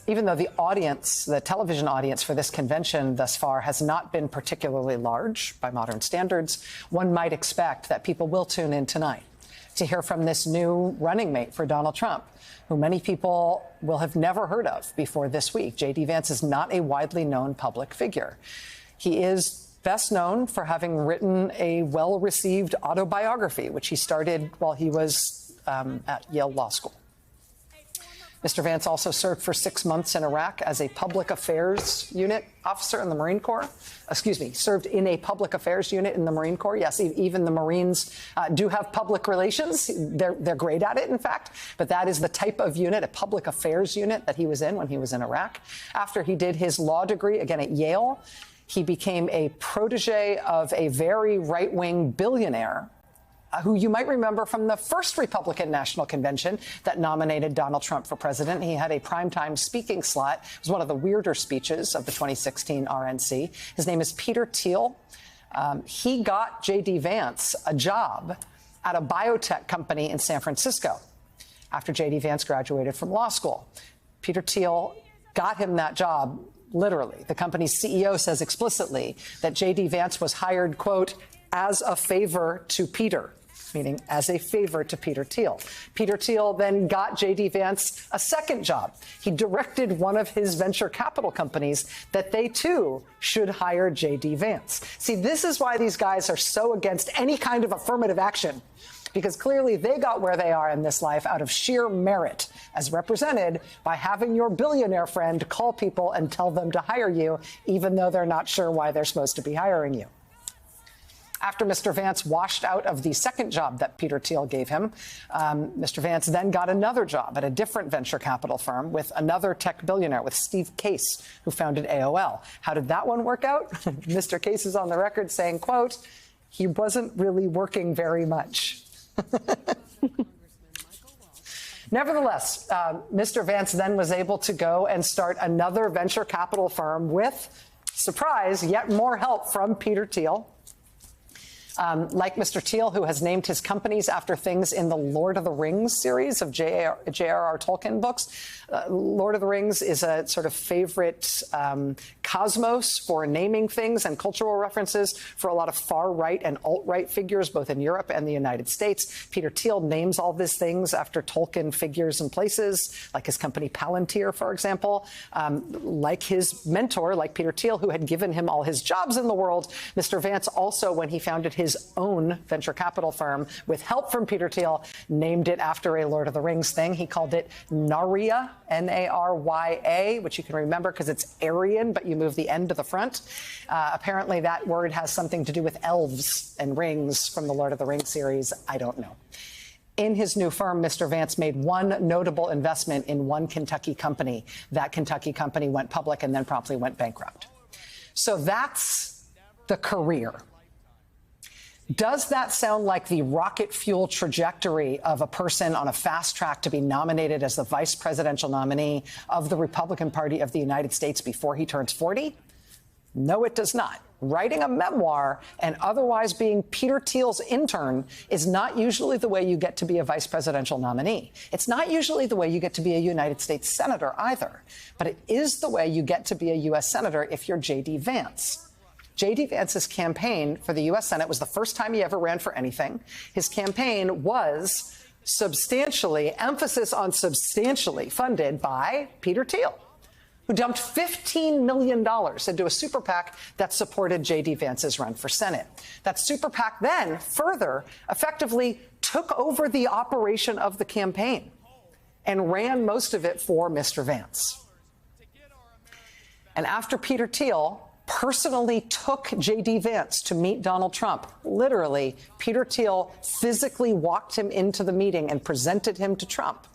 Even though the audience, the television audience for this convention thus far has not been particularly large by modern standards, one might expect that people will tune in tonight to hear from this new running mate for Donald Trump, who many people will have never heard of before this week. J.D. Vance is not a widely known public figure. He is best known for having written a well-received autobiography, which he started while he was at Yale Law School. Mr. Vance also served for 6 months in Iraq as a public affairs unit officer in the Marine Corps. Served in a public affairs unit in the Marine Corps. Yes, even the Marines do have public relations. They're great at it, in fact. But that is the type of unit, a public affairs unit, that he was in when he was in Iraq. After he did his law degree, again at Yale, he became a protege of a very right-wing billionaire who you might remember from the first Republican National Convention that nominated Donald Trump for president. He had a primetime speaking slot. It was one of the weirder speeches of the 2016 RNC. His name is Peter Thiel. He got J.D. Vance a job at a biotech company in San Francisco after J.D. Vance graduated from law school. Peter Thiel got him that job, literally. The company's CEO says explicitly that J.D. Vance was hired, quote, as a favor to Peter, meaning as a favor to Peter Thiel. Peter Thiel then got J.D. Vance a second job. He directed one of his venture capital companies that they, too, should hire J.D. Vance. See, this is why these guys are so against any kind of affirmative action, because clearly they got where they are in this life out of sheer merit, as represented by having your billionaire friend call people and tell them to hire you, even though they're not sure why they're supposed to be hiring you. After Mr. Vance washed out of the second job that Peter Thiel gave him, Mr. Vance then got another job at a different venture capital firm with another tech billionaire, with Steve Case, who founded AOL. How did that one work out? Mr. Case is on the record saying, quote, he wasn't really working very much. Nevertheless, Mr. Vance then was able to go and start another venture capital firm with, surprise, yet more help from Peter Thiel. Like Mr. Thiel, who has named his companies after things in the Lord of the Rings series of J.R.R. Tolkien books. Lord of the Rings is a sort of favorite cosmos for naming things and cultural references for a lot of far-right and alt-right figures, both in Europe and the United States. Peter Thiel names all these things after Tolkien figures and places, like his company Palantir, for example. Like his mentor, like Peter Thiel, who had given him all his jobs in the world, Mr. Vance also, when he founded his own venture capital firm with help from Peter Thiel, named it after a Lord of the Rings thing. He called it Narya, N-A-R-Y-A, which you can remember because it's Aryan, but you move the end to the front. Apparently that word has something to do with elves and rings from the Lord of the Rings series. I don't know. In his new firm, Mr. Vance made one notable investment in one Kentucky company. That Kentucky company went public and then promptly went bankrupt. So that's the career. Does that sound like the rocket fuel trajectory of a person on a fast track to be nominated as the vice presidential nominee of the Republican Party of the United States before he turns 40? No, it does not. Writing a memoir and otherwise being Peter Thiel's intern is not usually the way you get to be a vice presidential nominee. It's not usually the way you get to be a United States senator either. But it is the way you get to be a U.S. senator if you're J.D. Vance. J.D. Vance's campaign for the U.S. Senate was the first time he ever ran for anything. His campaign was substantially, emphasis on substantially, funded by Peter Thiel, who dumped $15 million into a super PAC that supported J.D. Vance's run for Senate. That super PAC then further effectively took over the operation of the campaign and ran most of it for Mr. Vance. And after Peter Thiel personally took J.D. Vance to meet Donald Trump, literally, Peter Thiel physically walked him into the meeting and presented him to Trump.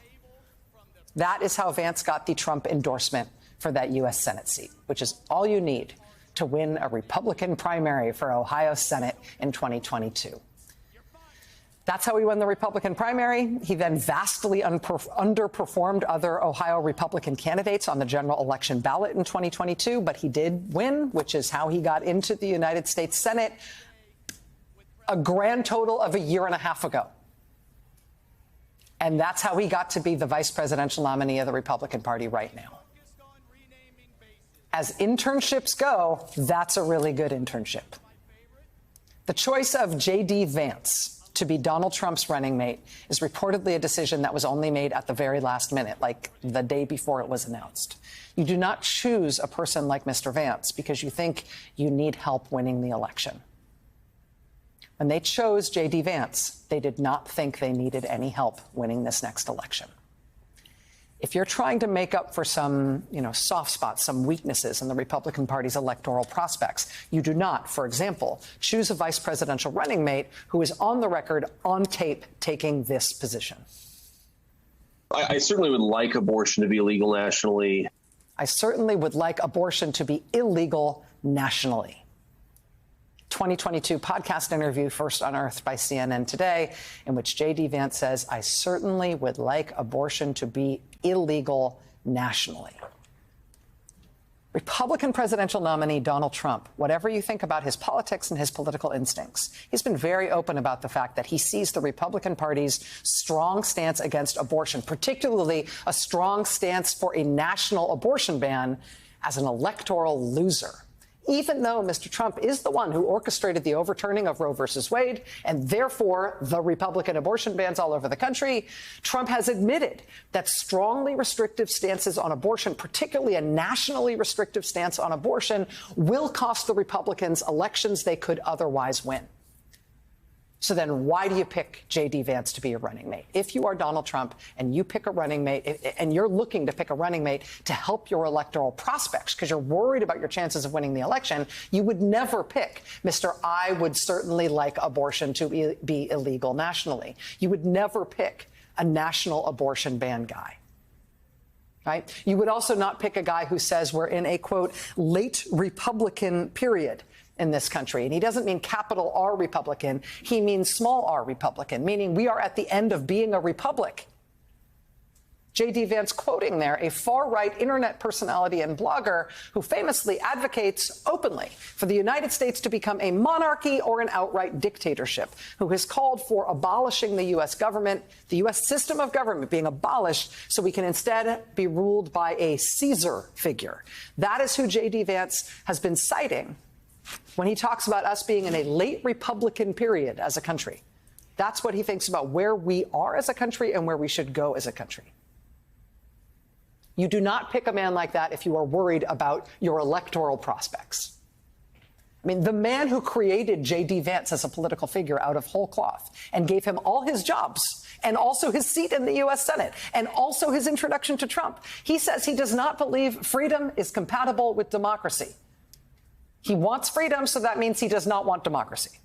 That is how Vance got the Trump endorsement for that U.S. Senate seat, which is all you need to win a Republican primary for Ohio Senate in 2022. That's how he won the Republican primary. He then vastly underperformed other Ohio Republican candidates on the general election ballot in 2022, but he did win, which is how he got into the United States Senate a grand total of a year and a half ago. And that's how he got to be the vice presidential nominee of the Republican Party right now. as internships go, that's a really good internship. The choice of J.D. Vance to be Donald Trump's running mate is reportedly a decision that was only made at the very last minute, like the day before it was announced. You do not choose a person like Mr. Vance because you think you need help winning the election. When they chose J.D. Vance, they did not think they needed any help winning this next election. If you're trying to make up for some, soft spots, some weaknesses in the Republican Party's electoral prospects, you do not, for example, choose a vice presidential running mate who is on the record, on tape, taking this position. I certainly would like abortion to be illegal nationally. I certainly would like abortion to be illegal nationally. 2022 podcast interview, first unearthed by CNN Today, in which J.D. Vance says, I certainly would like abortion to be illegal nationally. Republican presidential nominee Donald Trump, whatever you think about his politics and his political instincts, he's been very open about the fact that he sees the Republican Party's strong stance against abortion, particularly a strong stance for a national abortion ban, as an electoral loser. Even though Mr. Trump is the one who orchestrated the overturning of Roe versus Wade and therefore the Republican abortion bans all over the country, Trump has admitted that strongly restrictive stances on abortion, particularly a nationally restrictive stance on abortion, will cost the Republicans elections they could otherwise win. So then why do you pick J.D. Vance to be your running mate? If you are Donald Trump and you pick a running mate and you're looking to pick a running mate to help your electoral prospects because you're worried about your chances of winning the election, you would never pick Mr. I would certainly like abortion to be illegal nationally. You would never pick a national abortion ban guy. Right? You would also not pick a guy who says we're in a, quote, late Republican period in this country. And he doesn't mean capital R Republican. He means small r Republican, meaning we are at the end of being a republic. J.D. Vance quoting there a far-right internet personality and blogger who famously advocates openly for the United States to become a monarchy or an outright dictatorship, who has called for abolishing the U.S. government, the U.S. system of government being abolished so we can instead be ruled by a Caesar figure. That is who J.D. Vance has been citing when he talks about us being in a late Republican period as a country. That's what he thinks about where we are as a country and where we should go as a country. You do not pick a man like that if you are worried about your electoral prospects. I mean, the man who created J.D. Vance as a political figure out of whole cloth and gave him all his jobs and also his seat in the U.S. Senate and also his introduction to Trump, he says he does not believe freedom is compatible with democracy. He wants freedom, so that means he does not want democracy.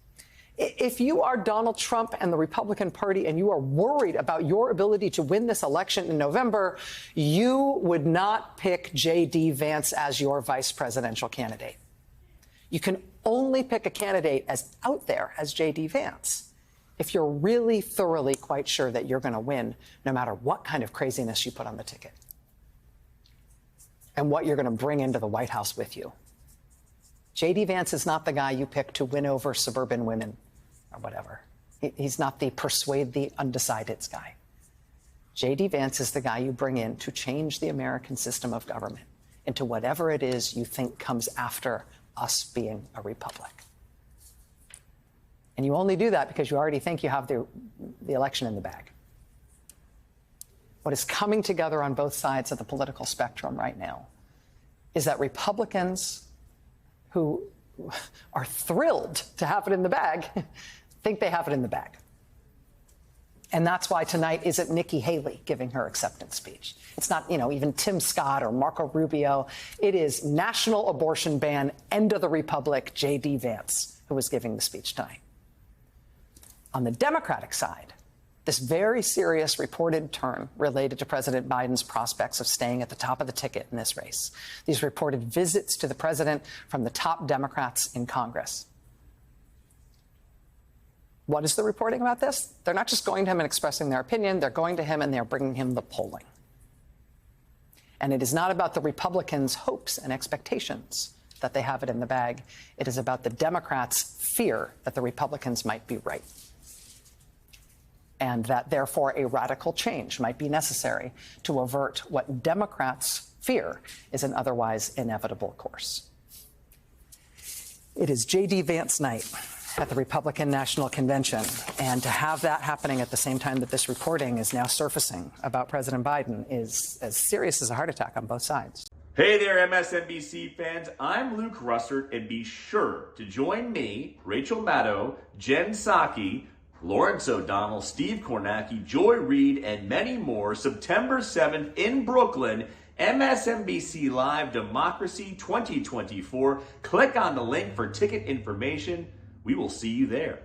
If you are Donald Trump and the Republican Party and you are worried about your ability to win this election in November, you would not pick J.D. Vance as your vice presidential candidate. You can only pick a candidate as out there as J.D. Vance if you're really thoroughly quite sure that you're going to win no matter what kind of craziness you put on the ticket and what you're going to bring into the White House with you. J.D. Vance is not the guy you pick to win over suburban women or whatever. He's not the persuade the undecideds guy. J.D. Vance is the guy you bring in to change the American system of government into whatever it is you think comes after us being a republic. And you only do that because you already think you have the election in the bag. What is coming together on both sides of the political spectrum right now is that Republicans who are thrilled to have it in the bag think they have it in the bag. And that's why tonight isn't Nikki Haley giving her acceptance speech. It's not, even Tim Scott or Marco Rubio. It is national abortion ban, end of the republic, J.D. Vance, who was giving the speech tonight. On the Democratic side, this very serious reported turn related to President Biden's prospects of staying at the top of the ticket in this race. These reported visits to the president from the top Democrats in Congress. What is the reporting about this? They're not just going to him and expressing their opinion. They're going to him and they're bringing him the polling. And it is not about the Republicans' hopes and expectations that they have it in the bag. It is about the Democrats' fear that the Republicans might be right, and that, therefore, a radical change might be necessary to avert what Democrats fear is an otherwise inevitable course. It is J.D. Vance night at the Republican National Convention, and to have that happening at the same time that this reporting is now surfacing about President Biden is as serious as a heart attack on both sides. Hey there, MSNBC fans. I'm Luke Russert, and be sure to join me, Rachel Maddow, Jen Psaki, Lawrence O'Donnell, Steve Kornacki, Joy Reid, and many more September 7th in Brooklyn, MSNBC Live Democracy 2024. Click on the link for ticket information. We will see you there.